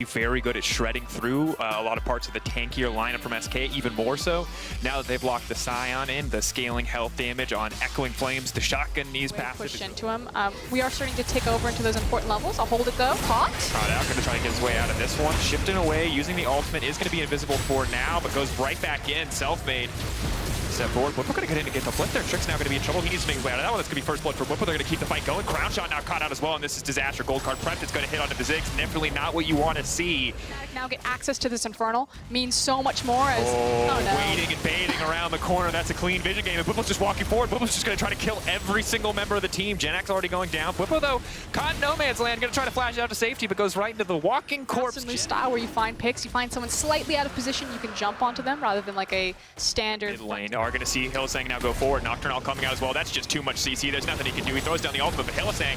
very good at shredding through a lot of parts of the tankier lineup from SK, even more so. Now that they've locked the Scion in, the scaling health damage on Echoing Flames, the shotgun knees passive. Push into him. We are starting to take over into those important levels. I'll hold it though. Caught. Caught out, gonna try to get his way out of this one. Shifting away, using the ultimate, is gonna be invisible for now, but goes right back in, self-made. Step forward. Whippo gonna get in to get the flip there. Trick's now gonna be in trouble. He needs to make his way out of that one. That's gonna be first blood for Whippo. They're gonna keep the fight going. Crown shot now caught out as well, and this is disaster. Gold card prepped. It's gonna hit onto the Ziggs. Definitely not what you want to see. Now get access to this Infernal means so much more as waiting and baiting around the corner. That's a clean vision game. And Whippo's just walking forward. Whippo's just gonna try to kill every single member of the team. Gen X already going down. Whippo though, caught in no man's land. Gonna try to flash out to safety, but goes right into the walking corpse. New style where you find picks, you find someone slightly out of position, you can jump onto them rather than like a standard. Mid lane are gonna see Hylissang now go forward. Nocturnal coming out as well. That's just too much CC. There's nothing he can do. He throws down the ultimate, but Hylissang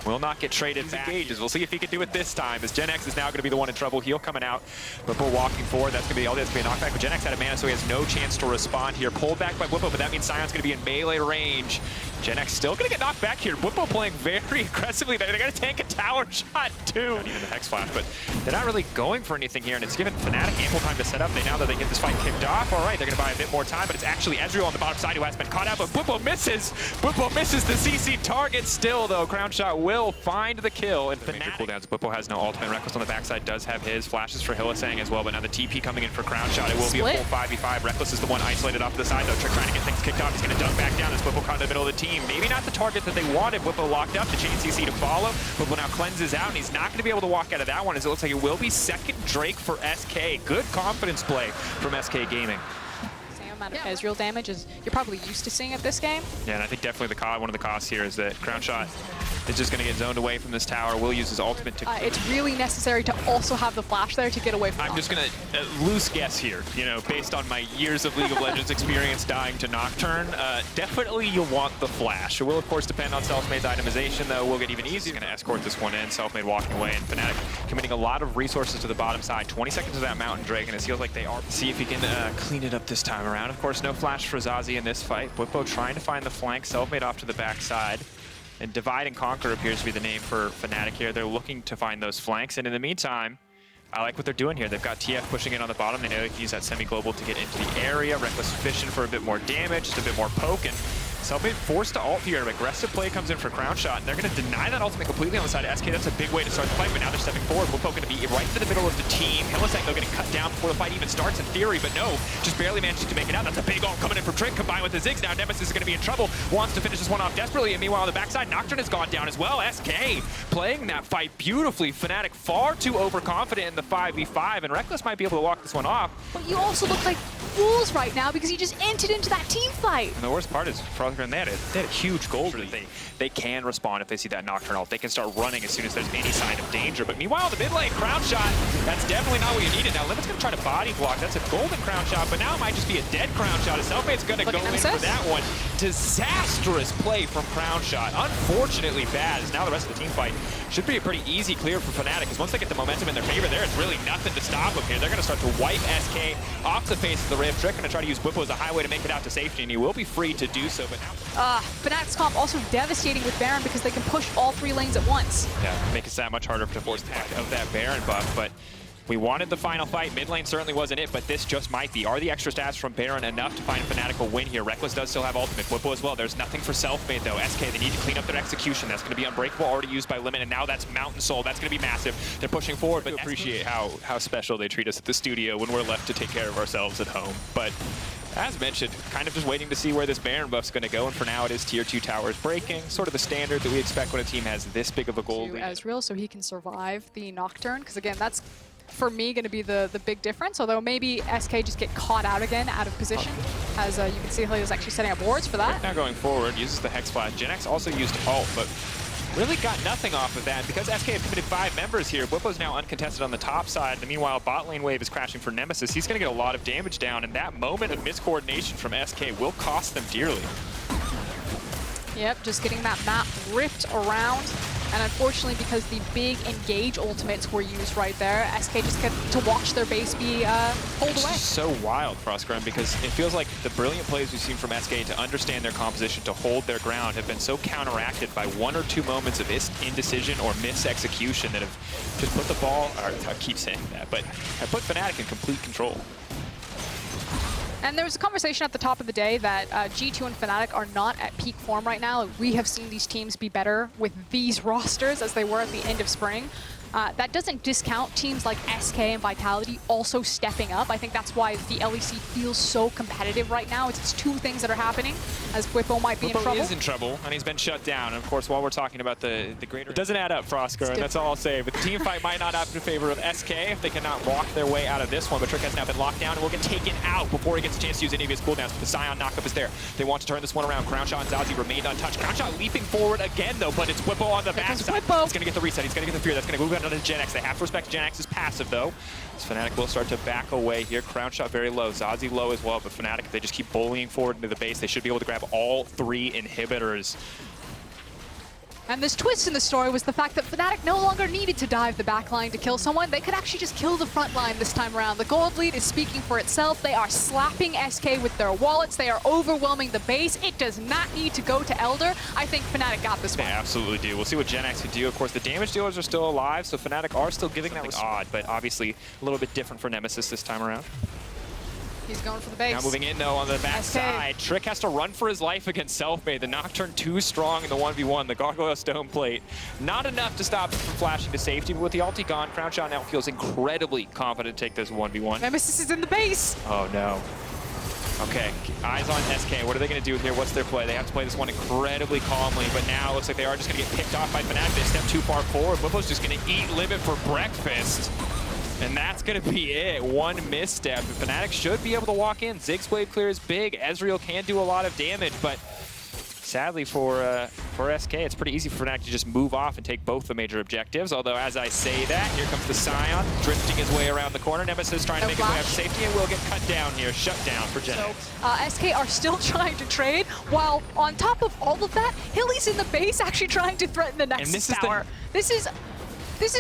will not get traded back. Engages. We'll see if he can do it this time, as Gen X is now going to be the one in trouble. Heal coming out, Whippo walking forward. That's going to be all. That's going to be a knockback, but Gen X out of mana, so he has no chance to respond here. Pulled back by Whippo, but that means Scion's going to be in melee range. Gen X still going to get knocked back here. Whippo playing very aggressively. They're going to tank a tower shot too. Not even the Hex Flash, but they're not really going for anything here, and it's given Fnatic ample time to set up. Now that they get this fight kicked off, all right, they're going to buy a bit more time, but it's actually Ezreal on the bottom side who has been caught out, but Whippo misses. Whippo misses the CC target still, though. Crown shot will find the kill, and Fnatic cooldowns. Whippo has no ultimate. Reckless on the backside does have his flashes for Hylissang as well, but now the TP coming in for Crown shot. It will be a full 5v5. Reckless is the one isolated off to the side, though. Trick trying to get things kicked off. He's going to dunk back down as Whippo caught in the middle of the team. Maybe not the target that they wanted. Whippo locked up. The chain CC to follow. Whippo now cleanses out, and he's not going to be able to walk out of that one, as it looks like it will be second Drake for SK. Good confidence play from SK Gaming. Amount of Ezreal damage is you're probably used to seeing at this game. Yeah, and I think definitely one of the costs here is that Crown Shot is just going to get zoned away from this tower. Will use his ultimate to... it's really necessary to also have the flash there to get away from I'm just going to loose guess here, you know, based on my years of League of Legends experience dying to Nocturne. Definitely you'll want the flash. It will, of course, depend on Selfmade's itemization, though. Will get even easier. Going to escort this one in. Selfmade walking away, and Fnatic committing a lot of resources to the bottom side. 20 seconds to that Mountain Drake, and it feels like they are. See if he can clean it up this time around. Of course, no flash for Zazie in this fight. Whippo trying to find the flank. Selfmade off to the backside. And Divide and Conquer appears to be the name for Fnatic here. They're looking to find those flanks. And in the meantime, I like what they're doing here. They've got TF pushing in on the bottom. They know they can use that semi-global to get into the area. Reckless fishing for a bit more damage, just a bit more poke. And Selfmade forced to ult here. An aggressive play comes in for Crown Shot, and they're going to deny that ultimate completely on the side of SK. That's a big way to start the fight, but now they're stepping forward. Whippo going to be right in the middle of the team. Hylissang, though, going to cut down before the fight even starts in theory, but no, just barely managing to make it out. That's a big ult coming in from Trick, combined with the Ziggs. Now Nemesis is going to be in trouble, wants to finish this one off desperately, and meanwhile on the backside, Nocturne has gone down as well. SK playing that fight beautifully. Fnatic far too overconfident in the 5v5, and Reckless might be able to walk this one off. But you also look like fools right now because you just entered into that team fight. And the worst part is, Frostgreen, they had a huge goal that they can respond if they see that Nocturne ult. They can start running as soon as there's any sign of danger. But meanwhile, the mid lane Crown Shot, that's definitely not what you needed. Now Limit's going to try to body block. That's a golden Crown Shot, but now it might just be a dead Crown Shot. Selfmade's going to go in for that one. Disastrous play from Crown Shot. Unfortunately bad, as now the rest of the team fight should be a pretty easy clear for Fnatic, because once they get the momentum in their favor there, it's really nothing to stop them here. They're going to start to wipe SK off the face of the Rift. Trick going to try to use Whippo as a highway to make it out to safety, and he will be free to do so. But now Fnatic's comp also devastating with Baron because they can push all 3 lanes at once. Yeah, make it that much harder to force pack of that Baron buff, but we wanted the final fight. Mid lane certainly wasn't it, but this just might be. Are the extra stats from Baron enough to find a Fnatic a win here? Reckless does still have ultimate. Whippo as well. There's nothing for Selfmade though. SK, they need to clean up their execution. That's going to be Unbreakable, already used by Limit, and now that's Mountain Soul. That's going to be massive. They're pushing forward, but appreciate how special they treat us at the studio when we're left to take care of ourselves at home. But as mentioned, kind of just waiting to see where this Baron buff's going to go, and for now it is tier 2 towers breaking, sort of the standard that we expect when a team has this big of a goal lead. Ezreal, so he can survive the Nocturne, because again, that's for me going to be the big difference, although maybe SK just get caught out again, out of position, as you can see he was actually setting up wards for that. Now going forward, uses the Hex Flash. Gen X also used ult, but really got nothing off of that. And because SK have committed 5 members here, Whippo's now uncontested on the top side. And meanwhile, bot lane wave is crashing for Nemesis. He's going to get a lot of damage down, and that moment of miscoordination from SK will cost them dearly. Yep, just getting that map ripped around. And unfortunately, because the big engage ultimates were used right there, SK just get to watch their base be pulled away. It's so wild, Frostgrim, because it feels like the brilliant plays we've seen from SK to understand their composition, to hold their ground, have been so counteracted by 1 or 2 moments of indecision or mis-execution that have just put the ball, or I keep saying that, but have put Fnatic in complete control. And there was a conversation at the top of the day that G2 and Fnatic are not at peak form right now. We have seen these teams be better with these rosters as they were at the end of spring. That doesn't discount teams like SK and Vitality also stepping up. I think that's why the LEC feels so competitive right now. It's 2 things that are happening, as Whippo might be in trouble. Is in trouble, and he's been shut down. And of course, while we're talking about the greater... It doesn't add up, Frostgrim, and that's all I'll say. But the team fight might not happen in favor of SK if they cannot walk their way out of this one. But Trick has now been locked down and will get taken out before he gets a chance to use any of his cooldowns. But the Scion knockup is there. They want to turn this one around. Crownshot and Zazi remained untouched. Crownshot leaping forward again, though, but it's Whippo on the backside. He's going to get the reset. He's going to get the fear. That's going to move on to Gen X. They have to respect Gen X's passive, though. As Fnatic will start to back away here. Crownshot very low. Zazi low as well, but Fnatic, if they just keep bullying forward into the base, they should be able to grab all 3 inhibitors. And this twist in the story was the fact that Fnatic no longer needed to dive the backline to kill someone. They could actually just kill the front line this time around. The gold lead is speaking for itself. They are slapping SK with their wallets. They are overwhelming the base. It does not need to go to Elder. I think Fnatic got this one. They absolutely do. We'll see what Gen X can do. Of course, the damage dealers are still alive, so Fnatic are still giving that odd, but obviously a little bit different for Nemesis this time around. He's going for the base. Now moving in, though, on the backside. Trick has to run for his life against Selfmade. The Nocturne too strong in the 1v1. The Gargoyle Stone Plate. Not enough to stop him from flashing to safety, but with the ulti gone, Crownshot now feels incredibly confident to take this 1v1. Nemesis is in the base. Oh, no. Okay, eyes on SK. What are they going to do here? What's their play? They have to play this one incredibly calmly, but now it looks like they are just going to get picked off by Fnatic. They step too far forward. Whippo's just going to eat Limit for breakfast. And that's going to be it. 1 misstep. Fnatic should be able to walk in. Ziggs Blade Clear is big. Ezreal can do a lot of damage, but sadly for SK, it's pretty easy for Fnatic to just move off and take both the major objectives. Although, as I say that, here comes the Scion, drifting his way around the corner. Nemesis trying to make his way up to safety and will get cut down here. Shut down for Gen X. SK are still trying to trade, while on top of all of that, Hilly's in the base actually trying to threaten the Nexus tower. This is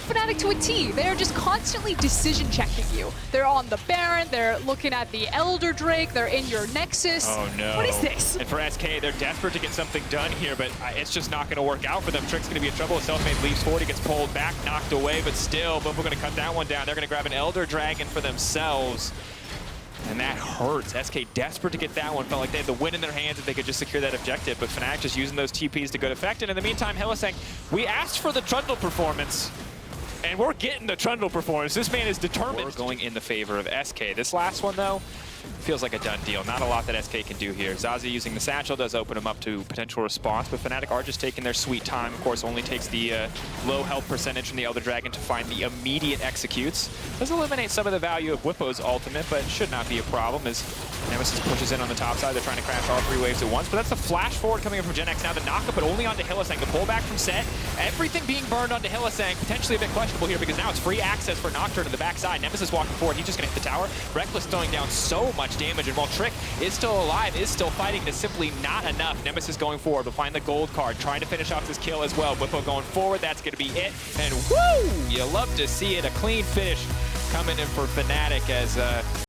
Fnatic to a T. They are just constantly decision checking you. They're on the Baron, they're looking at the Elder Drake, they're in your Nexus. Oh no. What is this? And for SK, they're desperate to get something done here, but it's just not going to work out for them. Trick's going to be in trouble. Selfmade leaves forward, he gets pulled back, knocked away, but still, we're going to cut that one down. They're going to grab an Elder Dragon for themselves. And that hurts. SK desperate to get that one. Felt like they had the win in their hands if they could just secure that objective, but Fnatic just using those TPs to good effect. And in the meantime, Hylissang, we asked for the Trundle performance. And we're getting the Trundle performance. This man is determined. We're going in the favor of SK. This last one, though, feels like a done deal. Not a lot that SK can do here. Zazi using the satchel does open him up to potential response, but Fnatic are just taking their sweet time. Of course, only takes the low health percentage from the Elder Dragon to find the immediate executes. Does eliminate some of the value of Whippo's ultimate, but should not be a problem as Nemesis pushes in on the top side. They're trying to crash all 3 waves at once, but that's the flash forward coming in from Gen X. Now the knockup, but only onto Hylissang. The pullback from Set. Everything being burned onto Hylissang. Potentially a bit questionable here because now it's free access for Nocturne to the backside. Nemesis walking forward. He's just going to hit the tower. Reckless throwing down so much damage, and while Trick is still alive, is still fighting, is simply not enough. Nemesis going forward to find the gold card, trying to finish off this kill as well. Whippo going forward. That's going to be it. And woo! You love to see it. A clean finish coming in for Fnatic as